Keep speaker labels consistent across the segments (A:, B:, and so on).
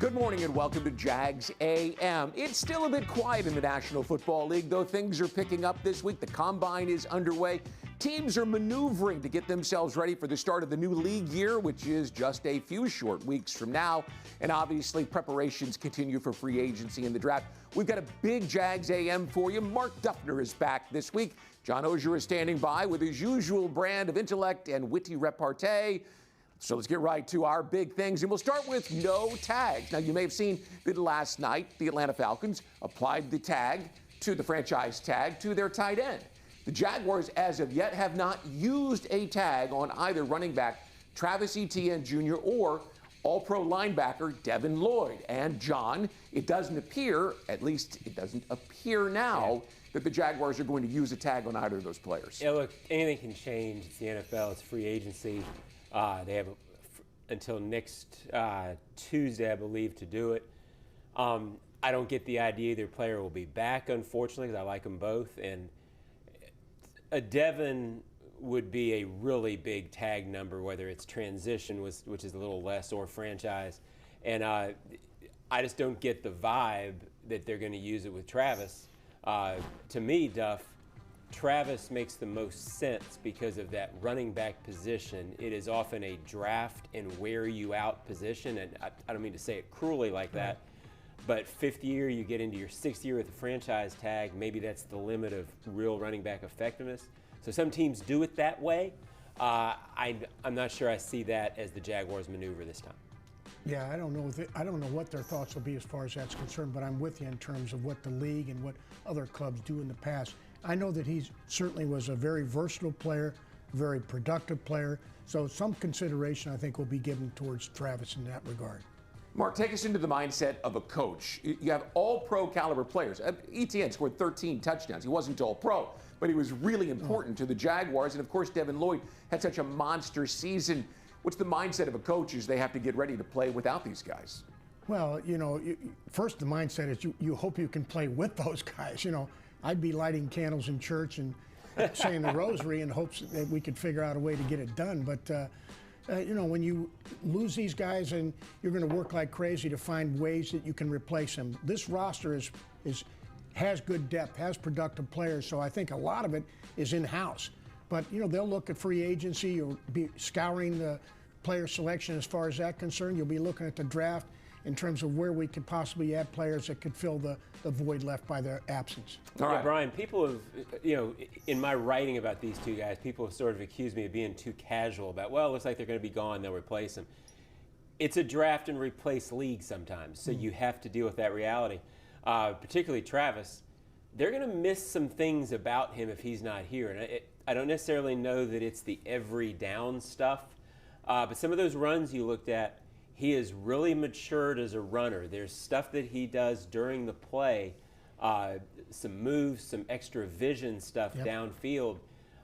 A: Good morning and welcome to Jags AM. It's still a bit quiet in the National Football League, though things are picking up this week. The Combine is underway. Teams are maneuvering to get themselves ready for the start of the new league year, which is just a few short weeks from now. And obviously, preparations continue for free agency and the draft. We've got a big Jags AM for you. Mark Duffner is back this week. John Oehser is standing by with his usual brand of intellect and witty repartee. So let's get right to our big things, and we'll start with no tags. Now, you may have seen that last night the Atlanta Falcons applied the franchise tag to their tight end. The Jaguars, as of yet, have not used a tag on either running back Travis Etienne Jr. or All-Pro linebacker Devin Lloyd. And John, it doesn't appear, at least it doesn't appear now, that the Jaguars are going to use a tag on either of those players.
B: Yeah, look, anything can change. It's the NFL. It's free agency. They have until next Tuesday, I believe, to do it. I don't get the idea either player will be back, unfortunately, because I like them both. And a Devin would be a really big tag number, whether it's transition, which is a little less, or franchise. And I just don't get the vibe that they're going to use it with Travis. To me, Duff, Travis makes the most sense because of that running back position. It is often a draft and wear you out position, and I don't mean to say it cruelly like that, but fifth year, you get into your sixth year with a franchise tag, maybe that's the limit of real running back effectiveness. So some teams do it that way. I'm not sure I see that as the Jaguars maneuver this time.
C: Yeah, I don't know what their thoughts will be as far as that's concerned, but I'm with you in terms of what the league and what other clubs do in the past. I know that he certainly was a very versatile player, very productive player, so some consideration I think will be given towards Travis in that regard.
A: Mark, take us into the mindset of a coach. You have all-pro caliber players. Etienne scored 13 touchdowns. He wasn't all-pro, but he was really important to the Jaguars. And, of course, Devin Lloyd had such a monster season. What's the mindset of a coach as they have to get ready to play without these guys?
C: Well, first the mindset is you hope you can play with those guys. I'd be lighting candles in church and saying the rosary in hopes that we could figure out a way to get it done. But, when you lose these guys and you're going to work like crazy to find ways that you can replace them. This roster has good depth, has productive players, so I think a lot of it is in-house. But, they'll look at free agency or be scouring the player selection as far as that concerned. You'll be looking at the draft in terms of where we could possibly add players that could fill the void left by their absence.
A: All right,
B: Brian, people have, in my writing about these two guys, people have sort of accused me of being too casual about, well, it looks like they're going to be gone, they'll replace them. It's a draft and replace league sometimes, so you have to deal with that reality. Particularly Travis, they're going to miss some things about him if he's not here. And I don't necessarily know that it's the every down stuff, but some of those runs you looked at, he has really matured as a runner. There's stuff that he does during the play, some moves, some extra vision stuff downfield.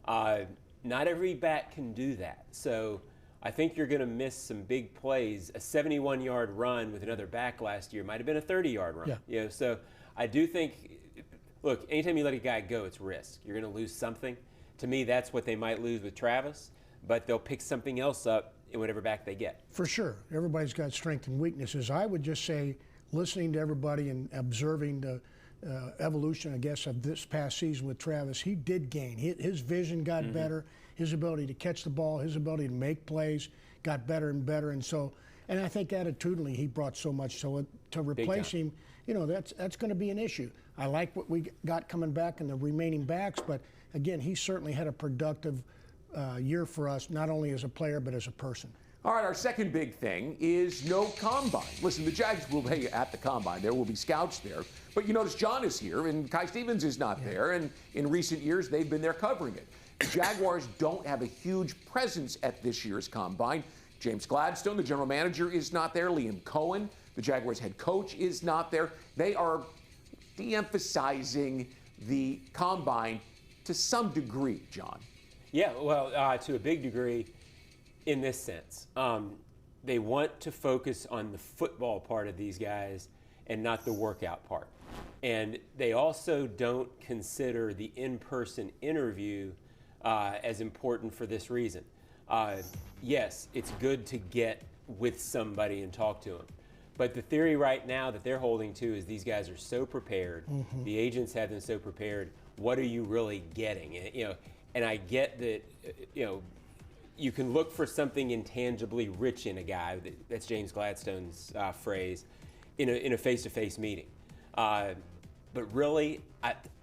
B: Not every back can do that. So I think you're going to miss some big plays. A 71-yard run with another back last year might have been a 30-yard run.
C: Yeah.
B: So I do think, look, anytime you let a guy go, it's risk. You're going to lose something. To me, that's what they might lose with Travis, but they'll pick something else up in whatever back they get.
C: For sure. Everybody's got strengths and weaknesses. I would just say, listening to everybody and observing the evolution, I guess, of this past season with Travis, he did gain. His vision got better. His ability to catch the ball, his ability to make plays got better and better. And I think attitudinally he brought so much. So to replace him, that's going to be an issue. I like what we got coming back in the remaining backs, but again, he certainly had a productive year for us, not only as a player, but as a person.
A: All right, our second big thing is no combine. Listen, the Jags will be at the combine. There will be scouts there. But you notice John is here and Kai Stevens is not there. And in recent years, they've been there covering it. The Jaguars don't have a huge presence at this year's combine. James Gladstone, the general manager, is not there. Liam Cohen, the Jaguars head coach, is not there. They are de-emphasizing the combine to some degree, John.
B: Yeah, well, to a big degree in this sense. They want to focus on the football part of these guys and not the workout part. And they also don't consider the in-person interview as important for this reason. Yes, it's good to get with somebody and talk to them. But the theory right now that they're holding to is these guys are so prepared. The agents have them so prepared. What are you really getting? And I get that, you can look for something intangibly rich in a guy. That's James Gladstone's phrase in a face-to-face meeting. But really,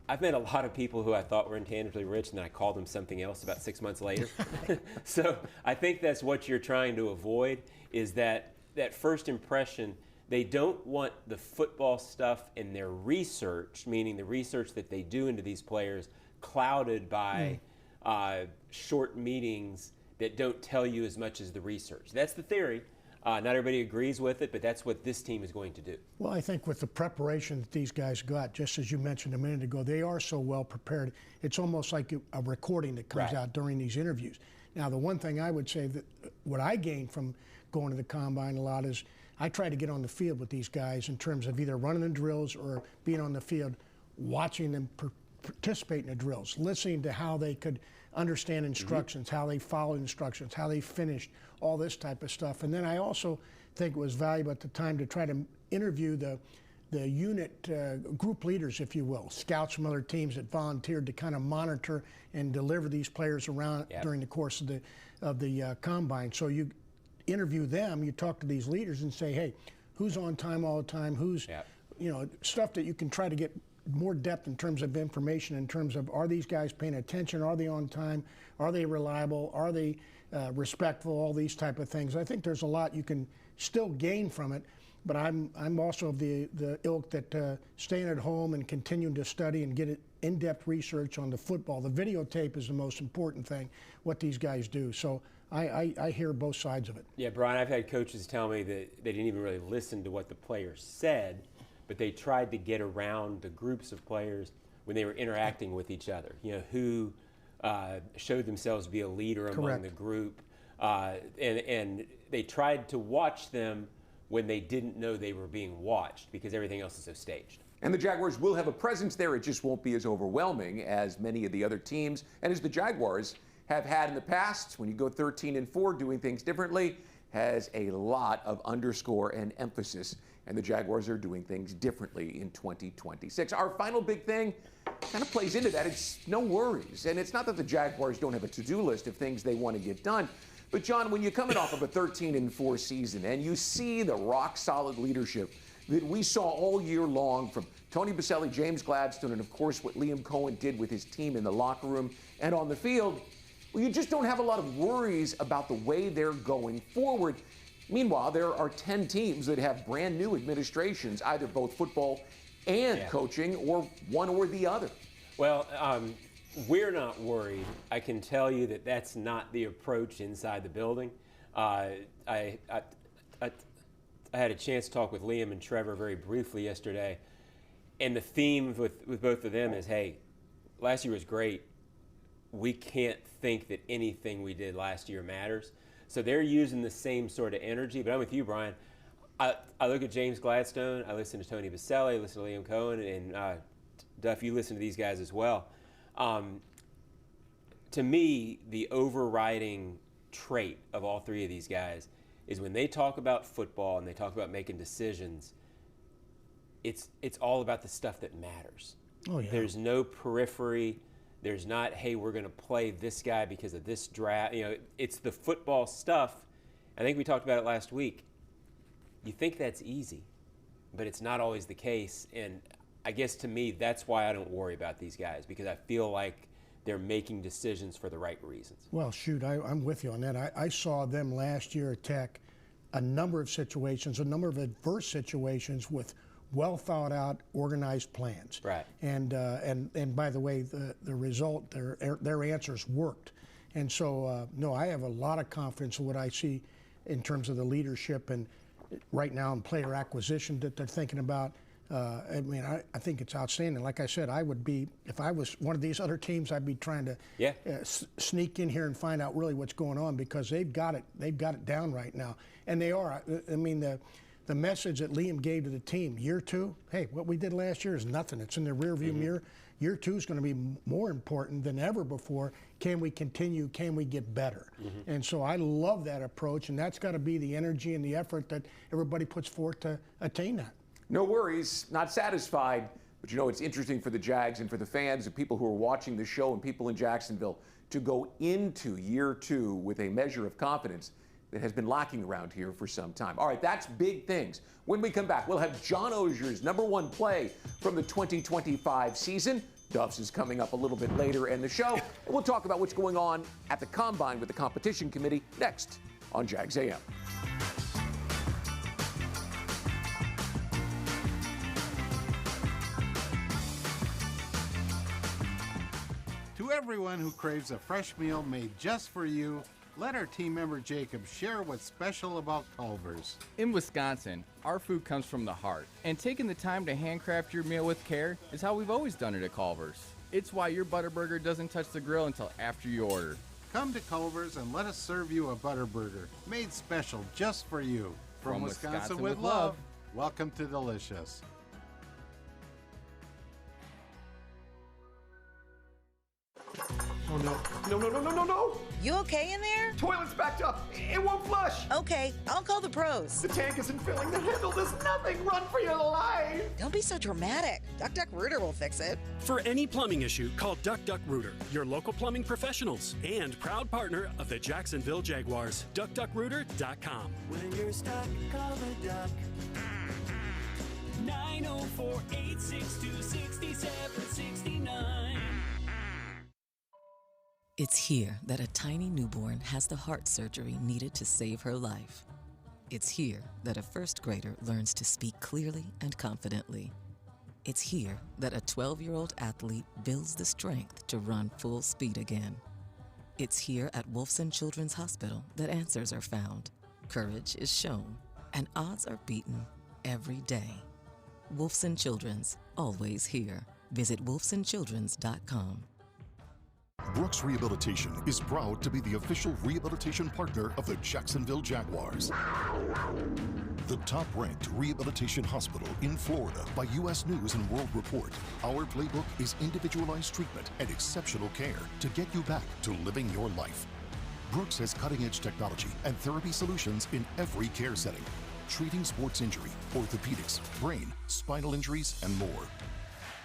B: I've met a lot of people who I thought were intangibly rich, and then I called them something else about 6 months later. So I think that's what you're trying to avoid, is that first impression. They don't want the football stuff and their research, meaning the research that they do into these players, clouded by short meetings that don't tell you as much as the research. That's the theory. Not everybody agrees with it, but that's what this team is going to do.
C: Well, I think with the preparation that these guys got, just as you mentioned a minute ago, they are so well prepared. It's almost like a recording that comes out during these interviews. Now, the one thing I would say that what I gained from going to the Combine a lot is I try to get on the field with these guys in terms of either running the drills or being on the field, watching them participate in the drills, listening to how they could understand instructions, how they followed instructions, how they finished, all this type of stuff. And then I also think it was valuable at the time to try to interview the unit group leaders, if you will, scouts from other teams that volunteered to kind of monitor and deliver these players around during the course of the Combine. So you interview them, you talk to these leaders and say, hey, who's on time all the time, who's, stuff that you can try to get more depth in terms of information, in terms of, are these guys paying attention, are they on time, are they reliable, are they respectful, all these type of things. I think there's a lot you can still gain from it, but I'm also of the ilk that staying at home and continuing to study and get in-depth research on the football. The videotape is the most important thing, what these guys do. So I hear both sides of it.
B: Yeah, Brian, I've had coaches tell me that they didn't even really listen to what the players said, but they tried to get around the groups of players when they were interacting with each other. Who showed themselves to be a leader among the group, and they tried to watch them when they didn't know they were being watched because everything else is so staged.
A: And the Jaguars will have a presence there. It just won't be as overwhelming as many of the other teams and as the Jaguars have had in the past. When you go 13-4, doing things differently has a lot of underscore and emphasis, and the Jaguars are doing things differently in 2026. Our final big thing kind of plays into that. It's no worries, and it's not that the Jaguars don't have a to-do list of things they want to get done, but John, when you're coming off of a 13-4 season and you see the rock-solid leadership that we saw all year long from Tony Boselli, James Gladstone, and of course what Liam Cohen did with his team in the locker room and on the field, well, you just don't have a lot of worries about the way they're going forward. Meanwhile, there are 10 teams that have brand new administrations, either both football and coaching, or one or the other.
B: Well, we're not worried. I can tell you that that's not the approach inside the building. I had a chance to talk with Liam and Trevor very briefly yesterday, and the theme with both of them is, hey, last year was great. We can't think that anything we did last year matters. So they're using the same sort of energy. But I'm with you, Brian. I look at James Gladstone. I listen to Tony Boselli. I listen to Liam Cohen. And Duff, you listen to these guys as well. To me, the overriding trait of all three of these guys is when they talk about football and they talk about making decisions, it's all about the stuff that matters.
C: Oh, yeah.
B: There's no periphery. There's not, hey, we're going to play this guy because of this draft. It's the football stuff. I think we talked about it last week. You think that's easy, but it's not always the case. And I guess to me, that's why I don't worry about these guys, because I feel like they're making decisions for the right reasons.
C: Well, shoot, I'm with you on that. I saw them last year attack a number of situations, a number of adverse situations with well thought out, organized plans.
B: Right.
C: And by the way, the result, their answers worked. And so, no, I have a lot of confidence in what I see in terms of the leadership and right now in player acquisition that they're thinking about. I mean, I think it's outstanding. Like I said, I would be, if I was one of these other teams, I'd be trying to sneak in here and find out really what's going on, because they've got it down right now. And they are. I mean, the message that Liam gave to the team, year 2, hey, what we did last year is nothing. It's in the rearview mirror. Year 2 is going to be more important than ever before. Can we continue? Can we get better? And so I love that approach, and that's got to be the energy and the effort that everybody puts forth to attain that.
A: No worries, not satisfied. But you know, it's interesting for the Jags and for the fans and people who are watching the show and people in Jacksonville to go into year 2 with a measure of confidence that has been lacking around here for some time. All right, that's big things. When we come back, we'll have John Oehser's #1 play from the 2025 season. Duff's is coming up a little bit later in the show. And we'll talk about what's going on at the Combine with the competition committee next on Jags AM.
D: To everyone who craves a fresh meal made just for you, let our team member Jacob share what's special about Culver's.
E: In Wisconsin, our food comes from the heart, and taking the time to handcraft your meal with care is how we've always done it at Culver's. It's why your Butterburger doesn't touch the grill until after you order.
D: Come to Culver's and let us serve you a Butterburger, made special just for you. From Wisconsin with love, welcome to Delicious.
F: Oh no. No.
G: You okay in there?
F: Toilet's backed up. It won't flush.
G: Okay, I'll call the pros.
F: The tank isn't filling. The handle does nothing. Run for your life.
G: Don't be so dramatic. Duck Rooter will fix it.
H: For any plumbing issue, call Duck Rooter, your local plumbing professionals and proud partner of the Jacksonville Jaguars. DuckDuckRooter.com.
I: When you're stuck, call the Duck. 904-862-6769.
J: It's here that a tiny newborn has the heart surgery needed to save her life. It's here that a first grader learns to speak clearly and confidently. It's here that a 12-year-old athlete builds the strength to run full speed again. It's here at Wolfson Children's Hospital that answers are found, courage is shown, and odds are beaten every day. Wolfson Children's, always here. Visit wolfsonchildrens.com.
K: Brooks Rehabilitation is proud to be the official rehabilitation partner of the Jacksonville Jaguars. The top-ranked rehabilitation hospital in Florida by U.S. News and World Report. Our playbook is individualized treatment and exceptional care to get you back to living your life. Brooks has cutting-edge technology and therapy solutions in every care setting, treating sports injury, orthopedics, brain, spinal injuries, and more.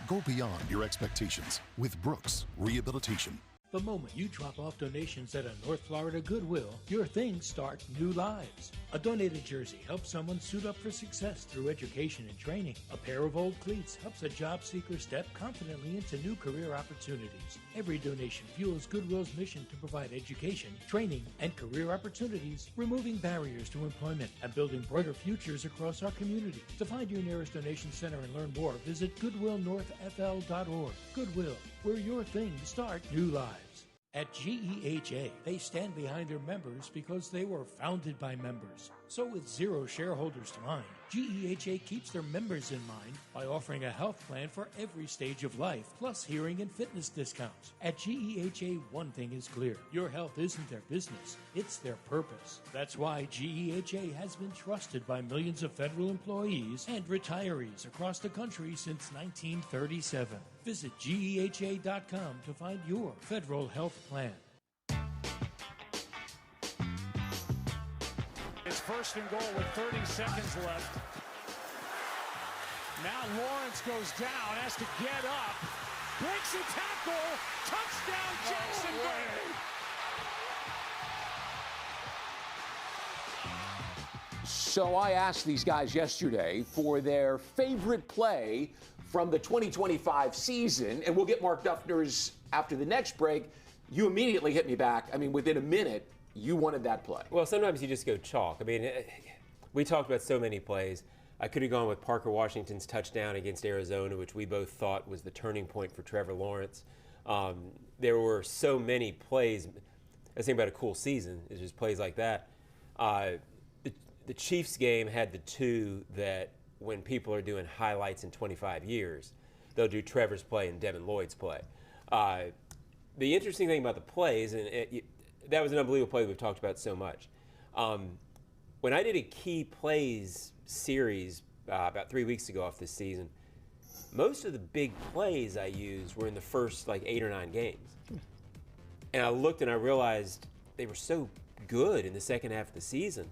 K: Go beyond your expectations with Brooks Rehabilitation.
L: The moment you drop off donations at a North Florida Goodwill, your things start new lives. A donated jersey helps someone suit up for success through education and training. A pair of old cleats helps a job seeker step confidently into new career opportunities. Every donation fuels Goodwill's mission to provide education, training, and career opportunities, removing barriers to employment and building brighter futures across our community. To find your nearest donation center and learn more, visit goodwillnorthfl.org. Goodwill, where your things start new lives. At GEHA, they stand behind their members because they were founded by members. So with zero shareholders to mind, GEHA keeps their members in mind by offering a health plan for every stage of life, plus hearing and fitness discounts. At GEHA, one thing is clear. Your health isn't their business, it's their purpose. That's why GEHA has been trusted by millions of federal employees and retirees across the country since 1937. Visit GEHA.com to find your federal health plan.
M: It's first and goal with 30 seconds left. Now Lawrence goes down, has to get up, breaks a tackle, touchdown Jacksonville!
A: So I asked these guys yesterday for their favorite play from the 2025 season, and we'll get Mark Duffner's after the next break. You immediately hit me back. I mean, within a minute, you wanted that play.
B: Well, sometimes you just go chalk. I mean, we talked about so many plays. I could have gone with Parker Washington's touchdown against Arizona, which we both thought was the turning point for Trevor Lawrence. There were so many plays. I think about a cool season is just plays like that. The Chiefs game had the two that when people are doing highlights in 25 years, they'll do Trevor's play and Devin Lloyd's play. The interesting thing about the plays, and that was an unbelievable play that we've talked about so much. when I did a key plays series about 3 weeks ago off this season, most of the big plays I used were in the first like 8 or 9 games. And I looked and I realized they were so good in the second half of the season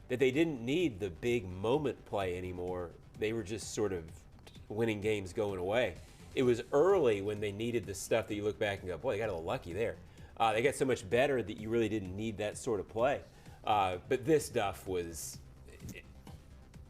B: that they didn't need the big moment play anymore. They were just sort of winning games going away. It was early when they needed the stuff that you look back and go, boy, they got a little lucky there. They got so much better that you really didn't need that sort of play. But this stuff was,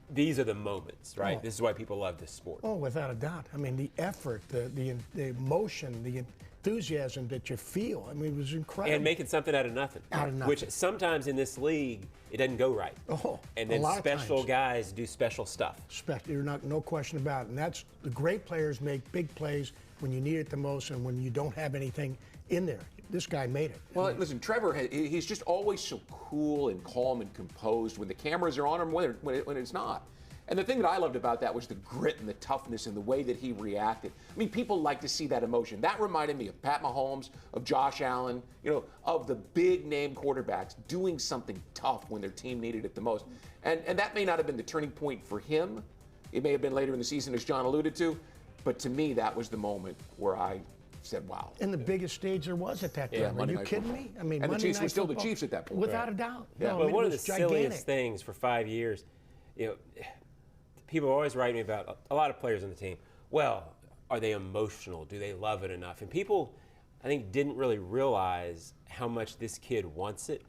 B: these are the moments, right?
C: Oh.
B: This is why people love this sport.
C: Oh, without a doubt. I mean, the effort, the emotion, the enthusiasm that you feel. I mean, it was incredible.
B: And making something out of nothing.
C: Out of nothing.
B: Which sometimes in this league, it doesn't go right.
C: Oh,
B: and then
C: a lot
B: special
C: of times.
B: guys do special stuff.
C: You're not, no question about it. And that's the great players make big plays when you need it the most and when you don't have anything in there. This guy made it.
A: Well, listen, Trevor, he's just always so cool and calm and composed when the cameras are on him, when it's not. And the thing that I loved about that was the grit and the toughness and the way that he reacted. I mean, people like to see that emotion. That reminded me of Pat Mahomes, of Josh Allen, of the big name quarterbacks doing something tough when their team needed it the most. And that may not have been the turning point for him. It may have been later in the season, as John alluded to. But to me, that was the moment where I said, wow.
C: And the biggest stage there was at that time.
A: Yeah,
C: Are you kidding
A: football.
C: me? I mean,
A: and
C: Monday
A: the Chiefs
C: Night
A: were still
C: Football,
A: the Chiefs at that point.
C: Without a doubt.
B: Yeah,
C: No,
B: but
C: I mean,
B: one
C: it
B: of the
C: was gigantic.
B: silliest things for 5 years, people always write me about a lot of players on the team. Well, are they emotional? Do they love it enough? And people, I think, didn't really realize how much this kid wants it.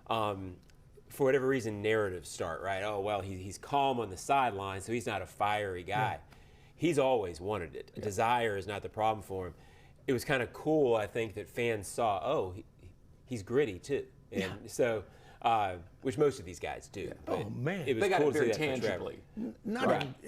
B: For whatever reason, narratives start, right? Oh, well, he's calm on the sideline, so he's not a fiery guy. Yeah. He's always wanted it. Yeah. Desire is not the problem for him. It was kind of cool, I think, that fans saw, oh, he's gritty too. And so, which most of these guys do.
C: Oh, man.
A: They got it very tangibly.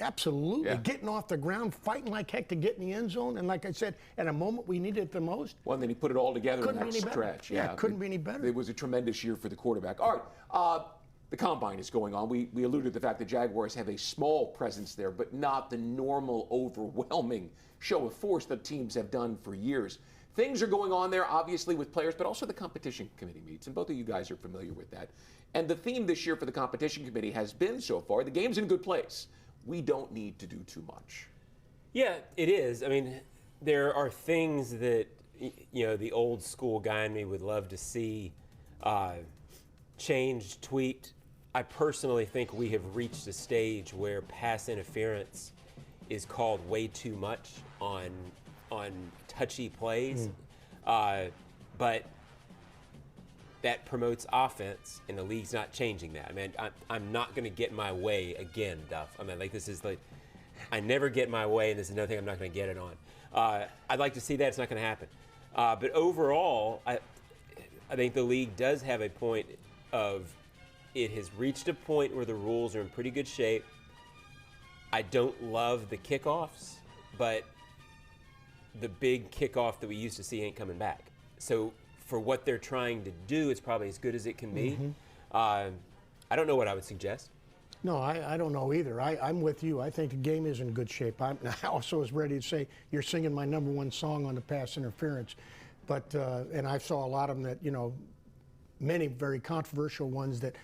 C: Absolutely.
A: Yeah.
C: Getting off the ground, fighting like heck to get in the end zone. And like I said, at a moment we needed it the most.
A: Well, and then he put it all together in that stretch.
C: Yeah, couldn't be any better.
A: It was a tremendous year for the quarterback. All right. The Combine is going on. We alluded to the fact that Jaguars have a small presence there, but not the normal, overwhelming show of force that teams have done for years. Things are going on there, obviously, with players, but also the competition committee meets, and both of you guys are familiar with that. And the theme this year for the competition committee has been, so far, the game's in a good place. We don't need to do too much.
B: Yeah, it is. I mean, there are things that, the old school guy in me would love to see changed, tweaked. I personally think we have reached a stage where pass interference is called way too much on touchy plays, but that promotes offense, and the league's not changing that. I mean, I'm not going to get my way again, Duff. I mean, this is I never get my way, and this is another thing I'm not going to get it on. I'd like to see that. It's not going to happen. But overall, I think the league does have a point of it has reached a point where the rules are in pretty good shape. I don't love the kickoffs, but the big kickoff that we used to see ain't coming back. So for what they're trying to do, it's probably as good as it can be. I don't know what I would suggest.
C: No, I don't know either. I'm with you. I think the game is in good shape. I also was ready to say you're singing my #1 song on the pass interference. But, and I saw a lot of them that, many very controversial ones that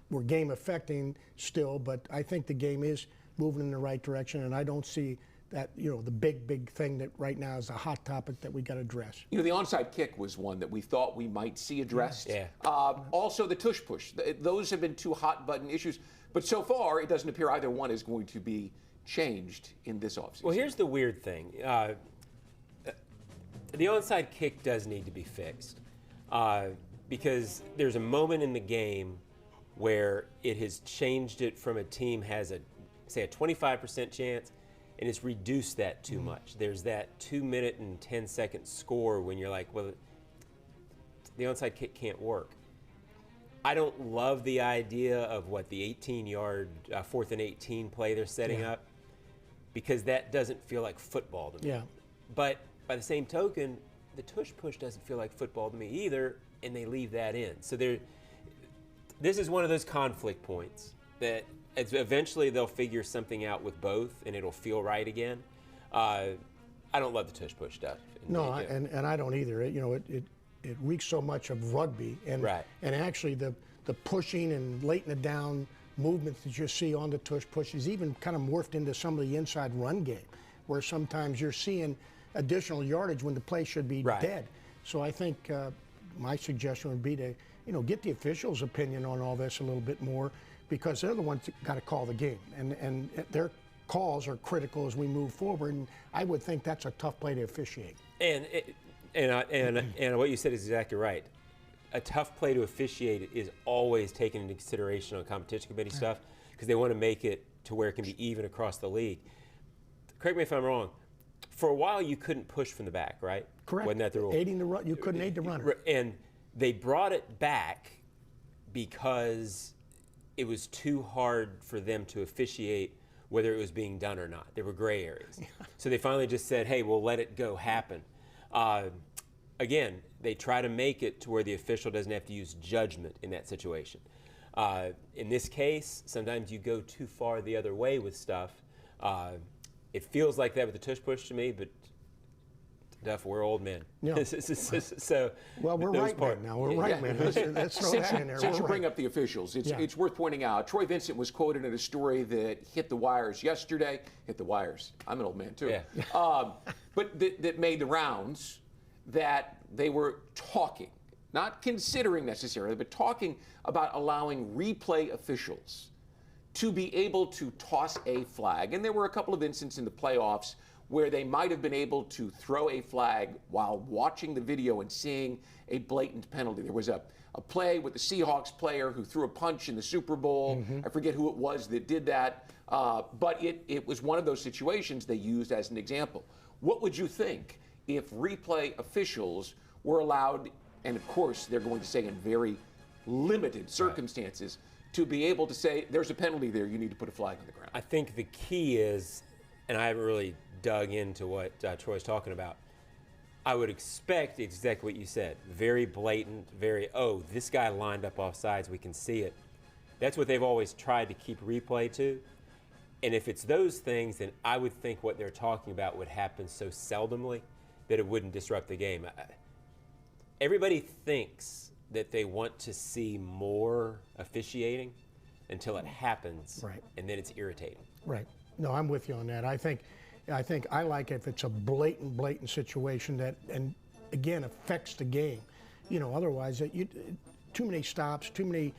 C: were game affecting still, but I think the game is moving in the right direction, and I don't see that, the big thing that right now is a hot topic that we got to address.
A: The onside kick was one that we thought we might see addressed.
B: Yeah.
A: Also the tush push. Those have been two hot button issues, but so far it doesn't appear either one is going to be changed in this offseason.
B: Well, here's the weird thing. The onside kick does need to be fixed because there's a moment in the game where it has changed it from a team has a 25% chance, and it's reduced that too much. There's that 2 minute and 10-second score when you're like, well, the onside kick can't work. I don't love the idea of the 18-yard 4th and 18 play they're setting up, because that doesn't feel like football to me.
C: Yeah.
B: But by the same token, the tush push doesn't feel like football to me either, and they leave that in. So this is one of those conflict points that eventually they'll figure something out with both, and it'll feel right again. I don't love the tush push stuff.
C: No, and I don't either. It reeks so much of rugby, and
B: right.
C: And actually the the pushing and laying it down movements that you see on the tush pushes even kind of morphed into some of the inside run game, where sometimes you're seeing additional yardage when the play should be dead. So I think my suggestion would be to, get the officials' opinion on all this a little bit more, because they're the ones that got to call the game, and their calls are critical as we move forward. And I would think that's a tough play to officiate.
B: And what you said is exactly right. A tough play to officiate is always taken into consideration on competition committee stuff, because they want to make it to where it can be even across the league. Correct me if I'm wrong. For a while, you couldn't push from the back, right?
C: Correct.
B: Wasn't that the rule?
C: Aiding the run, you couldn't aid the runner.
B: And they brought it back because it was too hard for them to officiate whether it was being done or not. There were gray areas. So they finally just said, hey, we'll let it go happen. Again, they try to make it to where the official doesn't have to use judgment in that situation. In this case, sometimes you go too far the other way with stuff. It feels like that with the tush push to me, but Duff, we're old men.
C: Yeah.
B: So,
C: well, we're right now. We're right, man. Let's throw that in there.
A: Since you bring up the officials, it's worth pointing out, Troy Vincent was quoted in a story that hit the wires yesterday. Hit the wires. I'm an old man, too. Yeah. But that made the rounds, that they were talking, not considering necessarily, but talking about allowing replay officials to be able to toss a flag. And there were a couple of instances in the playoffs where they might have been able to throw a flag while watching the video and seeing a blatant penalty. There was a play with the Seahawks player who threw a punch in the Super Bowl. I forget who it was that did that, but it was one of those situations they used as an example. What would you think if replay officials were allowed, and of course they're going to say in very limited circumstances, to be able to say, there's a penalty there, you need to put a flag on the ground?
B: I think the key is, and I haven't really dug into what Troy's talking about, I would expect exactly what you said. Very blatant, this guy lined up off sides, we can see it. That's what they've always tried to keep replay to. And if it's those things, then I would think what they're talking about would happen so seldomly that it wouldn't disrupt the game. Everybody thinks that they want to see more officiating until it happens, and then it's irritating.
C: Right. No, I'm with you on that. I think I like it if it's a blatant situation that, and again, affects the game. Otherwise, too many stops, too many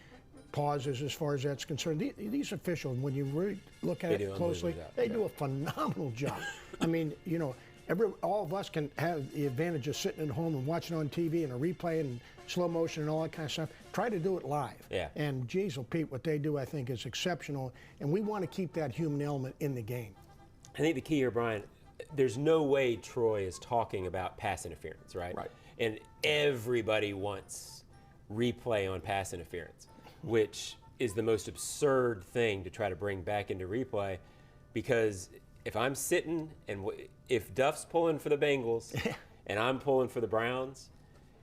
C: pauses as far as that's concerned. These officials, when you really look at it closely, they do a phenomenal job. I mean, all of us can have the advantage of sitting at home and watching on TV and a replay and slow motion and all that kind of stuff. Try to do it live.
B: Yeah.
C: And geez, Pete, what they do, I think, is exceptional. And we want to keep that human element in the game.
B: I think the key here, Brian, there's no way Troy is talking about pass interference, right?
A: Right.
B: And everybody wants replay on pass interference, which is the most absurd thing to try to bring back into replay, because if I'm sitting and if Duff's pulling for the Bengals and I'm pulling for the Browns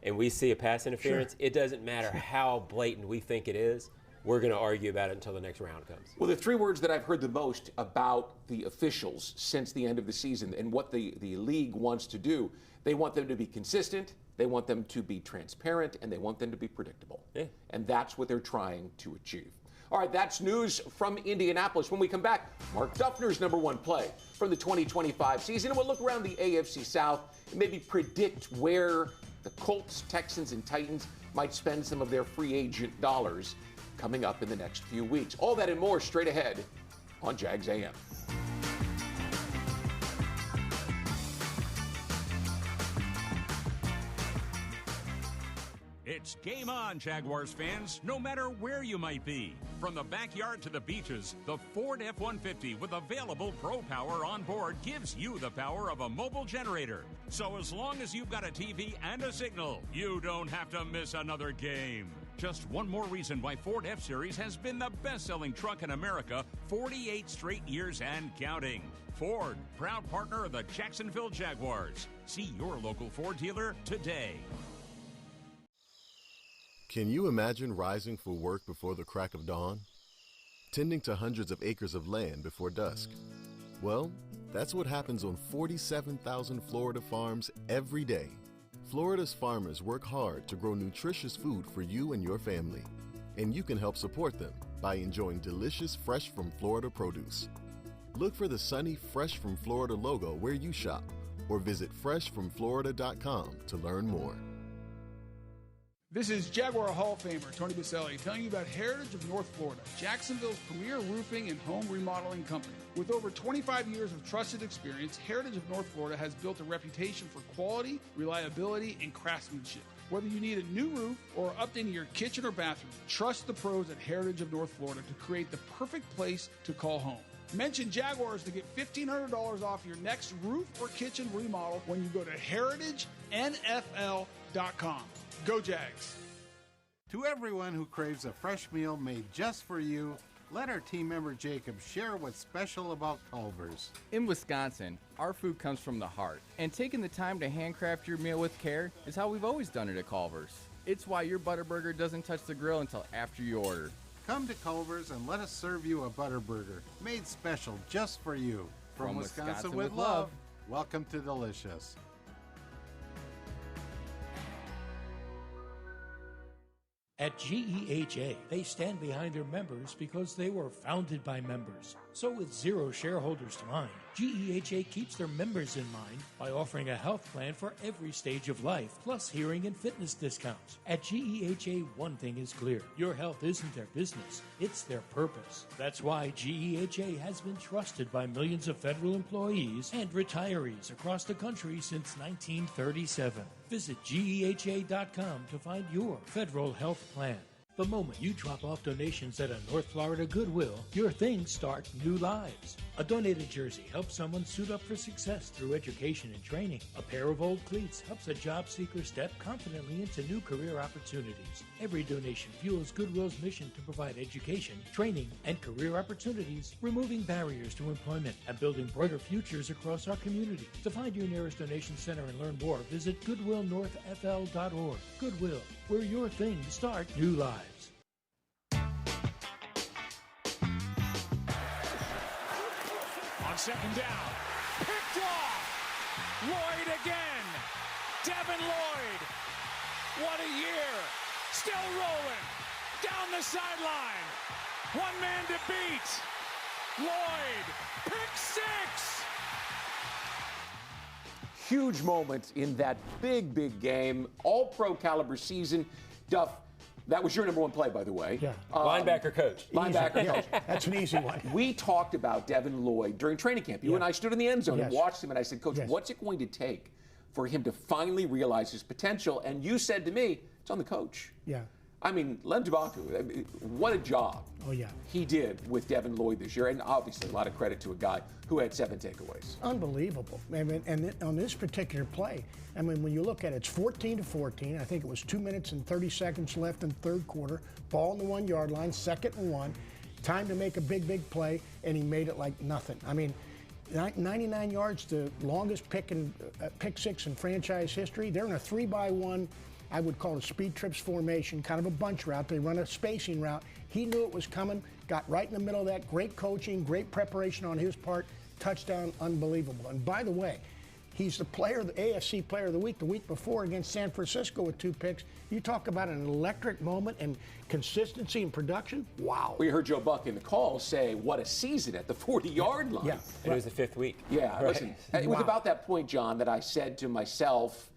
B: and we see a pass interference, it doesn't matter how blatant we think it is. We're going to argue about it until the next round comes.
A: Well, the three words that I've heard the most about the officials since the end of the season and what the league wants to do, they want them to be consistent, they want them to be transparent, and they want them to be predictable.
B: Yeah.
A: And that's what they're trying to achieve. All right, that's news from Indianapolis. When we come back, Mark Duffner's #1 play from the 2025 season, and we'll look around the AFC South and maybe predict where the Colts, Texans, and Titans might spend some of their free agent dollars coming up in the next few weeks. All that and more straight ahead on Jags AM.
N: It's game on, Jaguars fans, no matter where you might be. From the backyard to the beaches, the Ford F-150 with available Pro Power on board gives you the power of a mobile generator. So as long as you've got a TV and a signal, you don't have to miss another game. Just one more reason why Ford F-Series has been the best-selling truck in America 48 straight years and counting. Ford, proud partner of the Jacksonville Jaguars. See your local Ford dealer today.
O: Can you imagine rising for work before the crack of dawn? Tending to hundreds of acres of land before dusk? Well, that's what happens on 47,000 Florida farms every day. Florida's farmers work hard to grow nutritious food for you and your family. and you can help support them by enjoying delicious fresh from Florida produce. Look for the sunny Fresh from Florida logo where you shop, or visit freshfromflorida.com to learn more.
P: This is Jaguar Hall of Famer Tony Baselli telling you about Heritage of North Florida, Jacksonville's premier roofing and home remodeling company. With over 25 years of trusted experience, Heritage of North Florida has built a reputation for quality, reliability, and craftsmanship. Whether you need a new roof or updating your kitchen or bathroom, trust the pros at Heritage of North Florida to create the perfect place to call home. Mention Jaguars to get $1,500 off your next roof or kitchen remodel when you go to heritagenfl.com. Go Jags.
D: To everyone who craves a fresh meal made just for you, let our team member Jacob share what's special about Culver's.
E: In Wisconsin, our food comes from the heart, and taking the time to handcraft your meal with care is how we've always done it at Culver's. It's why your Butterburger doesn't touch the grill until after you order.
D: Come to Culver's and let us serve you a Butterburger made special just for you. From Wisconsin with love, welcome to Delicious.
L: At GEHA, they stand behind their members because they were founded by members. So with zero shareholders to mind, GEHA keeps their members in mind by offering a health plan for every stage of life, plus hearing and fitness discounts. At GEHA, one thing is clear. Your health isn't their business, it's their purpose. That's why GEHA has been trusted by millions of federal employees and retirees across the country since 1937. Visit GEHA.com to find your federal health plan. The moment you drop off donations at a North Florida Goodwill, your things start new lives. A donated jersey helps someone suit up for success through education and training. A pair of old cleats helps a job seeker step confidently into new career opportunities. Every donation fuels Goodwill's mission to provide education, training, and career opportunities, removing barriers to employment and building brighter futures across our community. To find your nearest donation center and learn more, visit goodwillnorthfl.org. Goodwill, where your things start new lives.
M: On second down, picked off. Lloyd again. Devin Lloyd. What a year. Still rolling. Down the sideline. One man to beat. Lloyd. Pick six.
A: Huge moment in that big game. All-pro caliber season. Duff, that was your number one play, by the way.
C: Yeah.
B: Linebacker coach.
A: Linebacker coach.
C: That's an easy one.
A: We talked about Devin Lloyd during training camp. You and I stood in the end zone and watched him, and I said, Coach, what's it going to take for him to finally realize his potential? And you said to me, it's on the coach.
C: Yeah.
A: I mean, Len Tabaku, what a job he did with Devin Lloyd this year. And obviously a lot of credit to a guy who had 7 takeaways.
C: Unbelievable. I mean, and on this particular play, I mean, when you look at it, it's 14-14. I think it was 2 minutes and 30 seconds left in the third quarter. Ball on the 1 yard line, 2nd and 1. Time to make a big play, and he made it like nothing. I mean, 99 yards, the longest pick six in franchise history. They're in a 3-by-1. I would call it a speed trips formation, kind of a bunch route. They run a spacing route. He knew it was coming, got right in the middle of that. Great coaching, great preparation on his part. Touchdown, unbelievable. And by the way, he's the AFC Player of the week before against San Francisco with 2 picks. You talk about an electric moment and consistency and production. Wow.
A: We heard Joe Buck in the call say, what a season at the 40-yard line.
B: Yeah. And it was the 5th week.
A: Yeah, right. Listen, it was about that point, John, that I said to myself,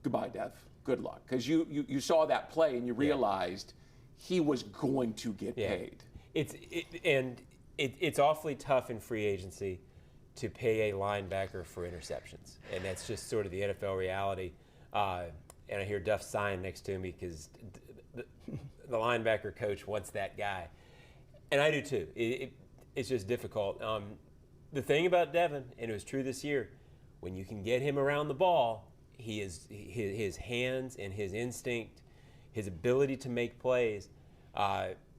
A: goodbye, Dev. Good luck, because you saw that play and you realized he was going to get paid.
B: It's awfully tough in free agency to pay a linebacker for interceptions, and that's just sort of the NFL reality. And I hear Duff sighing next to me because the linebacker coach wants that guy, and I do too. It's just difficult. The thing about Devin, and it was true this year, when you can get him around the ball. His hands and his instinct, his ability to make plays.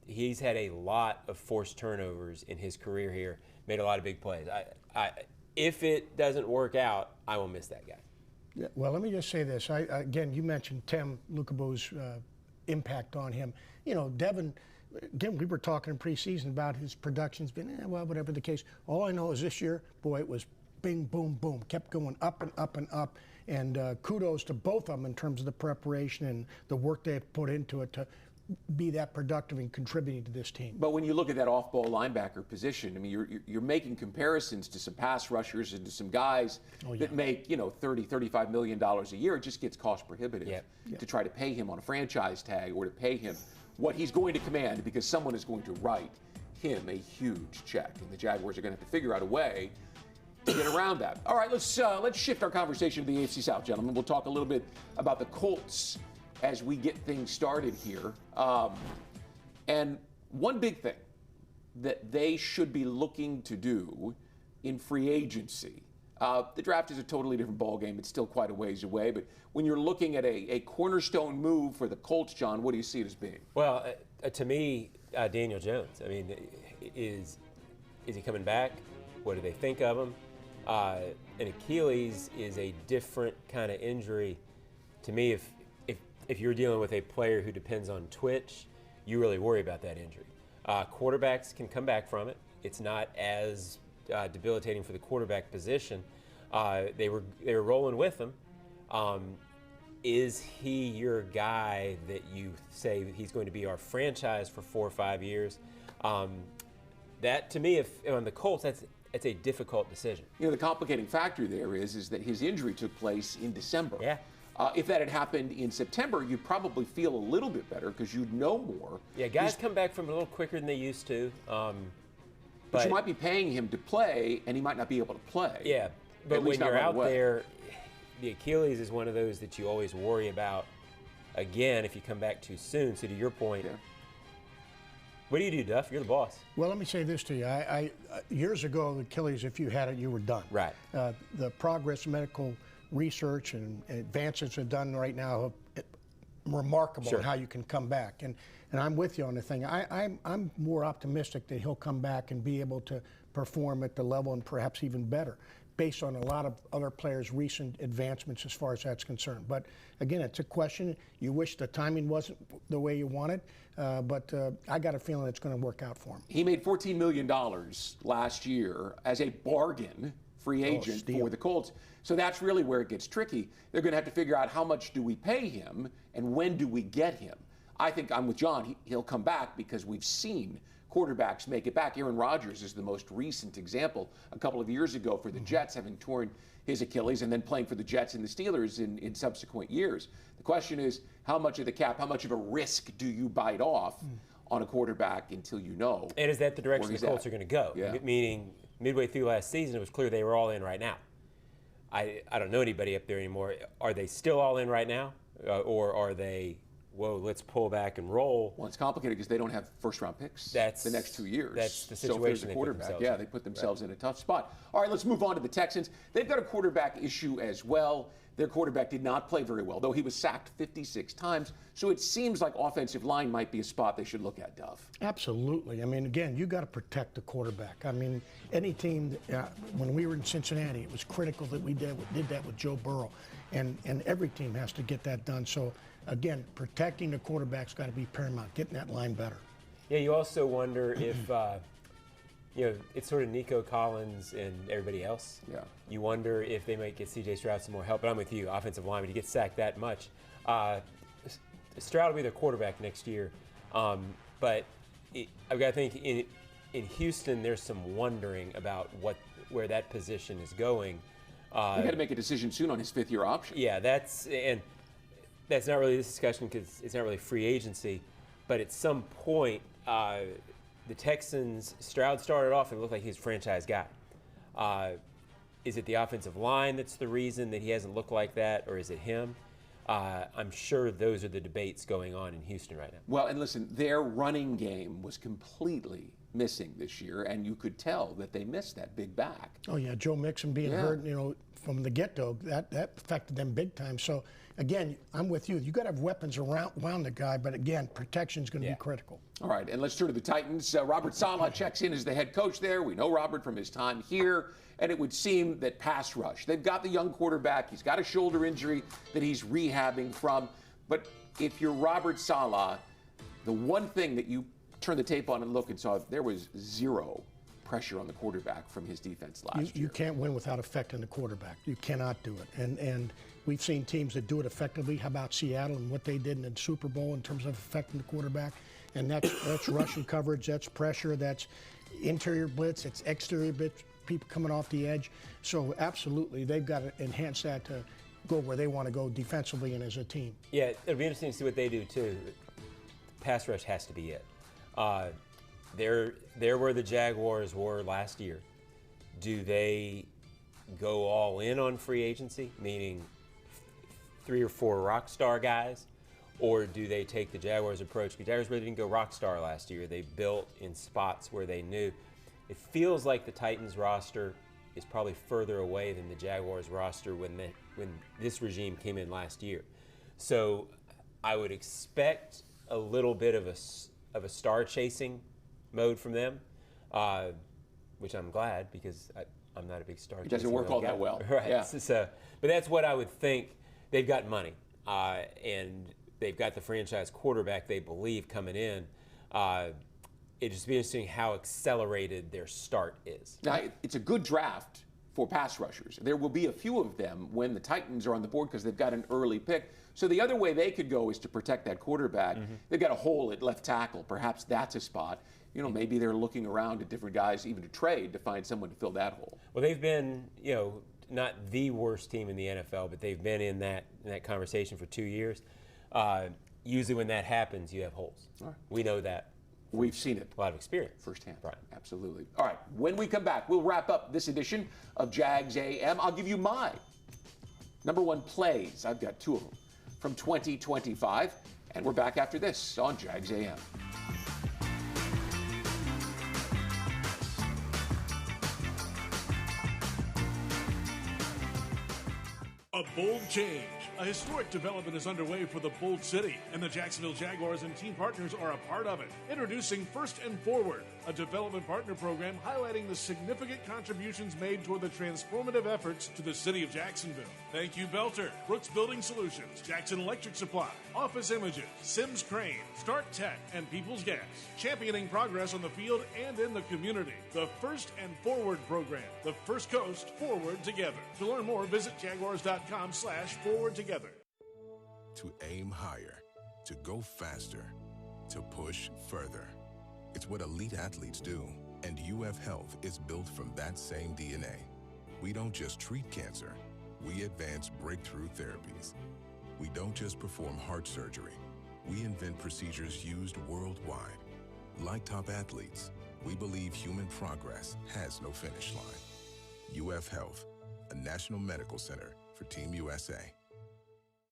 B: He's had a lot of forced turnovers in his career here, made a lot of big plays. If it doesn't work out, I will miss that guy.
C: Yeah, well, let me just say this. Again, you mentioned Tim Lukabu's impact on him. You know, Devin, again, we were talking in preseason about his production's been, whatever the case. All I know is this year, boy, it was bing, boom, boom. Kept going up and up and up. And kudos to both of them in terms of the preparation and the work they put into it to be that productive and contributing to this team.
A: But when you look at that off-ball linebacker position, I mean, you're making comparisons to some pass rushers and to some guys that make, $30, $35 million a year. It just gets cost prohibitive to try to pay him on a franchise tag or to pay him what he's going to command, because someone is going to write him a huge check, and the Jaguars are going to have to figure out a way to get around that. All right, let's shift our conversation to the AFC South, gentlemen. We'll talk a little bit about the Colts as we get things started here. And one big thing that they should be looking to do in free agency, the draft is a totally different ballgame. It's still quite a ways away. But when you're looking at a cornerstone move for the Colts, John, what do you see it as being?
B: Well, to me, Daniel Jones. I mean, is he coming back? What do they think of him? An Achilles is a different kind of injury. To me, if you're dealing with a player who depends on twitch, you really worry about that injury. Quarterbacks can come back from it. It's not as debilitating for the quarterback position. They were rolling with him. Is he your guy that you say he's going to be our franchise for 4 or 5 years? That, to me, if on the Colts, it's a difficult decision.
A: The complicating factor there is that his injury took place in December.
B: Yeah.
A: If that had happened in September, you'd probably feel a little bit better because you'd know more.
B: Yeah, guys come back from it a little quicker than they used to.
A: But you might be paying him to play, and he might not be able to play.
B: Yeah, but when you're out there, the Achilles is one of those that you always worry about, again, if you come back too soon. So to your point, what do you do, Duff? You're the boss.
C: Well, let me say this to you. I years ago, the Achilles, if you had it, you were done.
B: Right.
C: The progress medical research and advances are done right now remarkable in how you can come back. And I'm with you on the thing. I'm more optimistic that he'll come back and be able to perform at the level and perhaps even better, based on a lot of other players' recent advancements as far as that's concerned. But again, it's a question. You wish the timing wasn't the way you wanted, but I got a feeling it's going to work out for him.
A: He made $14 million last year as a bargain free agent for the Colts. So that's really where it gets tricky. They're going to have to figure out how much do we pay him and when do we get him. I think I'm with John. He'll come back because we've seen quarterbacks make it back. Aaron Rodgers is the most recent example a couple of years ago for the Jets, having torn his Achilles and then playing for the Jets and the Steelers in subsequent years. The question is, how much of the cap, how much of a risk do you bite off on a quarterback until you know?
B: And is that the direction the Colts are going to go?
A: Yeah.
B: Meaning, midway through last season, it was clear they were all in right now. I don't know anybody up there anymore. Are they still all in right now? Or are they, whoa, let's pull back and roll?
A: Well, it's complicated because they don't have first-round picks the next 2 years.
B: That's the situation.
A: So if there's a quarterback, they put themselves in a tough spot. All right, let's move on to the Texans. They've got a quarterback issue as well. Their quarterback did not play very well, though he was sacked 56 times. So it seems like offensive line might be a spot they should look at, Duff.
C: Absolutely. I mean, again, you got to protect the quarterback. I mean, any team, when we were in Cincinnati, it was critical that we did that with Joe Burrow. And every team has to get that done. So, again, protecting the quarterback's got to be paramount, getting that line better.
B: Yeah, you also wonder if, it's sort of Nico Collins and everybody else.
A: Yeah.
B: You wonder if they might get C.J. Stroud some more help. But I'm with you, offensive line, when you get sacked that much. Stroud will be their quarterback next year. But I've got to think in Houston, there's some wondering about where that position is going.
A: They got to make a decision soon on his fifth-year option.
B: Yeah, that's not really this discussion because it's not really free agency. But at some point, the Texans, Stroud started off and looked like he's a franchise guy. Is it the offensive line that's the reason that he hasn't looked like that, or is it him? I'm sure those are the debates going on in Houston right now.
A: Well, and listen, their running game was completely missing this year, and you could tell that they missed that big back.
C: Oh, yeah, Joe Mixon being hurt, from the get-go, that affected them big time. So, again, I'm with you. You got to have weapons around the guy, but again, protection's going to be critical.
A: All right, and let's turn to the Titans. Robert Saleh checks in as the head coach there. We know Robert from his time here, and it would seem that pass rush. They've got the young quarterback. He's got a shoulder injury that he's rehabbing from. But if you're Robert Saleh, the one thing that you turn the tape on and look and saw, there was 0 pressure on the quarterback from his defense last year.
C: You can't win without affecting the quarterback. You cannot do it. And we've seen teams that do it effectively. How about Seattle and what they did in the Super Bowl in terms of affecting the quarterback? And that's rushing coverage, that's pressure, that's interior blitz, it's exterior blitz, people coming off the edge. So absolutely, they've got to enhance that to go where they want to go defensively and as a team.
B: Yeah, it'll be interesting to see what they do too. Pass rush has to be it. They're where the Jaguars were last year. Do they go all in on free agency, meaning 3 or 4 rock star guys, or do they take the Jaguars approach? The Jaguars really didn't go rock star last year. They built in spots where they knew. It feels like the Titans roster is probably further away than the Jaguars roster when this regime came in last year. So I would expect a little bit of a star chasing mode from them, which I'm glad because I'm not a big star.
A: It doesn't work all that well,
B: right?
A: Yeah.
B: So, but that's what I would think. They've got money, and they've got the franchise quarterback they believe coming in. It'd just be interesting how accelerated their start is.
A: Now, it's a good draft for pass rushers. There will be a few of them when the Titans are on the board because they've got an early pick. So the other way they could go is to protect that quarterback. Mm-hmm. They've got a hole at left tackle. Perhaps that's a spot. You know, maybe they're looking around at different guys, even to trade, to find someone to fill that hole.
B: Well, they've been, not the worst team in the NFL, but they've been in that conversation for 2 years. Usually when that happens, you have holes.
A: All right.
B: We know that.
A: We've seen it.
B: A lot of experience.
A: Firsthand.
B: Right.
A: Absolutely. All right. When we come back, we'll wrap up this edition of Jags AM. I'll give you my number 1 plays. I've got 2 of them from 2025. And we're back after this on Jags AM.
M: A bold change. A historic development is underway for the Bold City, and the Jacksonville Jaguars and team partners are a part of it. Introducing First and Forward, a development partner program highlighting the significant contributions made toward the transformative efforts to the city of Jacksonville. Thank you, Belter, Brooks Building Solutions, Jackson Electric Supply, Office Images, Sims Crane, Start Tech, and People's Gas. Championing progress on the field and in the community. The First and Forward program. The First Coast Forward Together. To learn more, visit jaguars.com/forward together.
Q: To aim higher, to go faster, to push further. It's what elite athletes do, and UF Health is built from that same DNA. We don't just treat cancer, we advance breakthrough therapies. We don't just perform heart surgery, we invent procedures used worldwide. Like top athletes, we believe human progress has no finish line. UF Health, a national medical center for Team USA.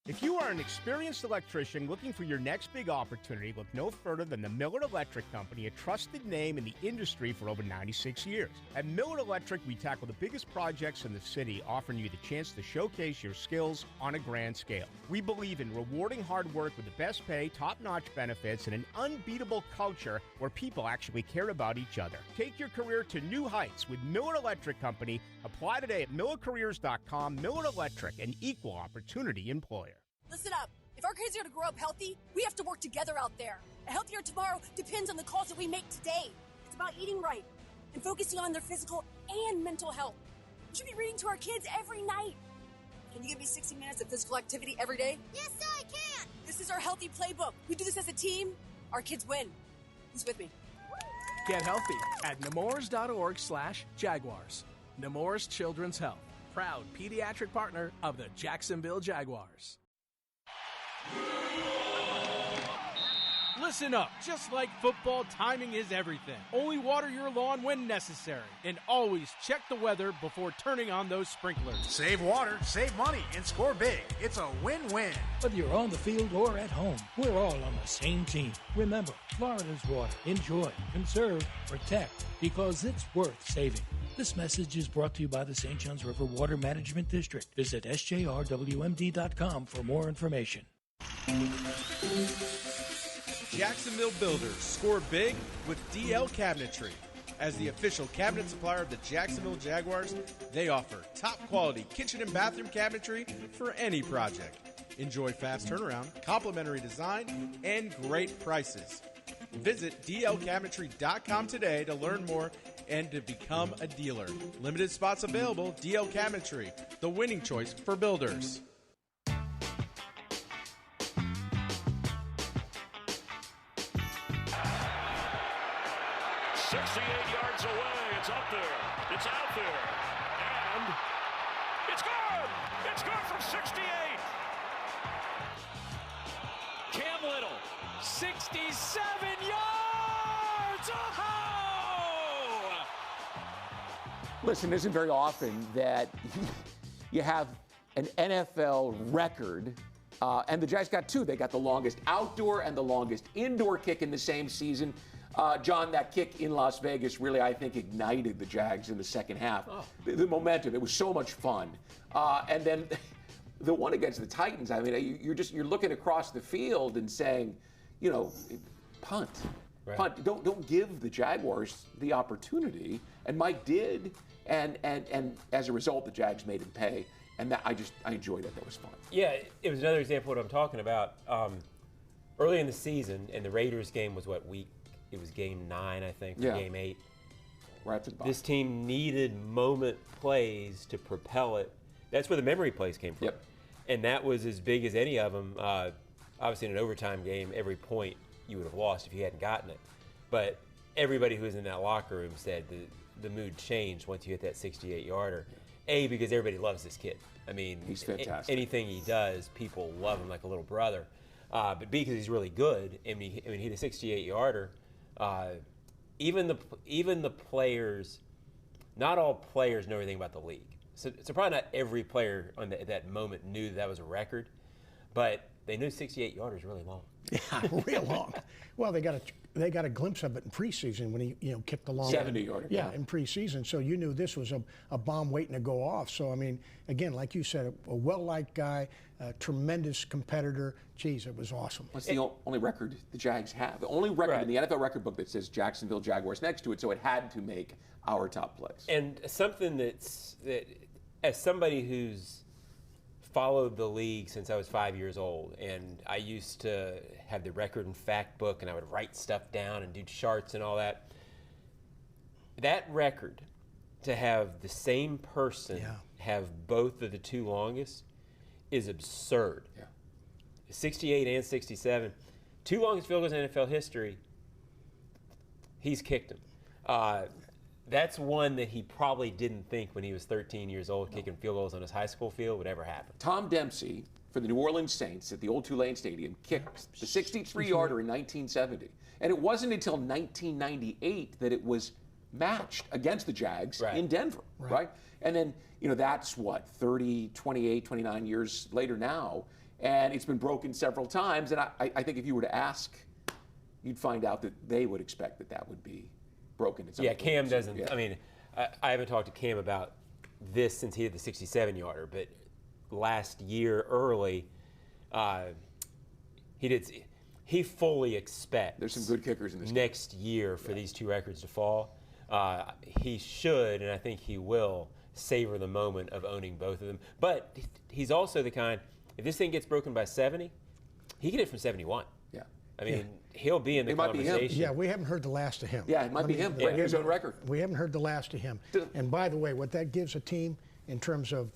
R: If you are an experienced electrician looking for your next big opportunity, look no further than the Miller Electric Company, a trusted name in the industry for over 96 years. At Miller Electric, we tackle the biggest projects in the city, offering you the chance to showcase your skills on a grand scale. We believe in rewarding hard work with the best pay, top-notch benefits, and an unbeatable culture where people actually care about each other. Take your career to new heights with Miller Electric Company. Apply today at millercareers.com. Miller Electric, an equal opportunity employer.
S: Listen up. If our kids are to grow up healthy, we have to work together out there. A healthier tomorrow depends on the calls that we make today. It's about eating right and focusing on their physical and mental health. We should be reading to our kids every night. Can you give me 60 minutes of physical activity every day?
T: Yes, I can.
S: This is our healthy playbook. We do this as a team. Our kids win. Who's with me?
U: Get healthy at nemours.org/Jaguars. Nemours Children's Health, proud pediatric partner of the Jacksonville Jaguars.
V: Listen up. Just like football, timing is everything. Only water your lawn when necessary. And always check the weather before turning on those sprinklers.
W: Save water, save money, and score big. It's a win-win.
L: Whether you're on the field or at home, we're all on the same team. Remember, Florida's water. Enjoy, conserve, protect, because it's worth saving. This message is brought to you by the St. Johns River Water Management District. Visit sjrwmd.com for more information.
V: Jacksonville builders score big with DL Cabinetry. As the official cabinet supplier of the Jacksonville Jaguars, they offer top quality kitchen and bathroom cabinetry for any project. Enjoy fast turnaround, complimentary design, and great prices. Visit dlcabinetry.com today to learn more and to become a dealer. Limited spots available. DL Cabinetry, the winning choice for builders.
M: 68 yards away. It's up there. It's out there. And it's good. It's good from 68.
F: Cam Little, 67 yards. Oh!
A: Listen, it isn't very often that you have an NFL record, and the Jags got two. They got the longest outdoor and the longest indoor kick in the same season. John, that kick in Las Vegas really, I think, ignited the Jags in the second half. Oh. The momentum, it was so much fun. And then the one against the Titans, I mean, you're looking across the field and saying, you know, punt. Right. Punt. Don't give the Jaguars the opportunity. And Mike did. And as a result, the Jags made him pay. And that I enjoyed it. That was fun.
B: Yeah, it was another example of what I'm talking about. Early in the season, and the Raiders game was what week? It was game 9, I think, or game 8.
A: Right to the bottom.
B: This team needed moment plays to propel it. That's where the memory plays came from.
A: Yep.
B: And that was as big as any of them. Obviously, in an overtime game, every point you would have lost if you hadn't gotten it. But everybody who was in that locker room said the mood changed once you hit that 68-yarder. A, because everybody loves this kid. I mean,
A: he's fantastic.
B: Anything he does, people love him like a little brother. But B, because he's really good. I mean, he hit a 68-yarder. Even the players, not all players know everything about the league. So probably not every player on that moment knew that was a record, but they knew 68 yarders really long.
C: Yeah, real long. Well, they got a glimpse of it in preseason when he kicked the long
A: 70-yarder.
C: Yeah, in preseason. So you knew this was a bomb waiting to go off. So I mean, again, like you said, a well-liked guy, a tremendous competitor. Geez, it was awesome.
A: It's the only record the Jags have. The only record in the NFL record book that says Jacksonville Jaguars next to it, so it had to make our top plays.
B: And something that as somebody who's followed the league since I was 5 years old, and I used to have the record and fact book, and I would write stuff down and do charts and all that. That record, to have the same person have both of the two longest, is absurd.
A: Yeah.
B: 68 and 67, two longest field goals in NFL history. He's kicked them. That's one that he probably didn't think when he was 13 years old kicking field goals on his high school field would ever happen.
A: Tom Dempsey for the New Orleans Saints at the old Tulane Stadium kicked the 63-yarder in 1970. And it wasn't until 1998 that it was matched against the Jags in Denver, right? And then, that's what, 30, 28, 29 years later now. And it's been broken several times. And I think if you were to ask, you'd find out that they would expect that would be broken.
B: Yeah, Cam doesn't. Yeah. I mean, I haven't talked to Cam about this since he had the 67-yarder, but last year early, he fully expects
A: there's some good kickers in this
B: next year for these two records to fall. He should, and I think he will, savor the moment of owning both of them. But he's also the kind, if this thing gets broken by 70, he can hit from 71.
A: Yeah.
B: I mean, he'll be in the conversation.
C: Yeah, we haven't heard the last of him.
A: Yeah, it might be him. Right, his own record.
C: We haven't heard the last of him. And by the way, what that gives a team in terms of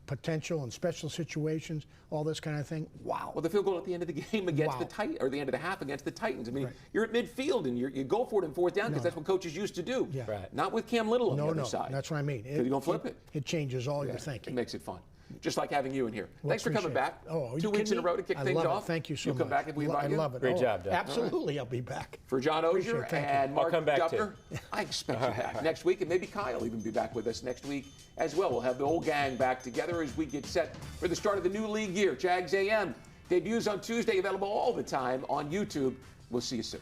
C: potential and special situations, all this kind of thing, wow.
A: Well, the field goal at the end of the game against the Titans, or the end of the half against the Titans. I mean, you're at midfield and you go for it in fourth down because that's what coaches used to do.
C: Yeah.
B: Right.
A: Not with Cam Little on the other side.
C: That's what I mean.
A: You don't flip it.
C: It changes all your thinking.
A: It makes it fun. Just like having you in here.
C: Well,
A: thanks for coming back. 2 weeks in a row to kick things off.
C: Thank you so much.
A: You'll come back if we invite you?
C: I love it.
B: Great job, Doug.
C: Absolutely, I'll be back.
A: For John Oehser and Mark Duffner,
B: too.
A: I expect you back next week, and maybe Kyle will even be back with us next week as well. We'll have the whole gang back together as we get set for the start of the new league year. Jags AM debuts on Tuesday, available all the time on YouTube. We'll see you soon.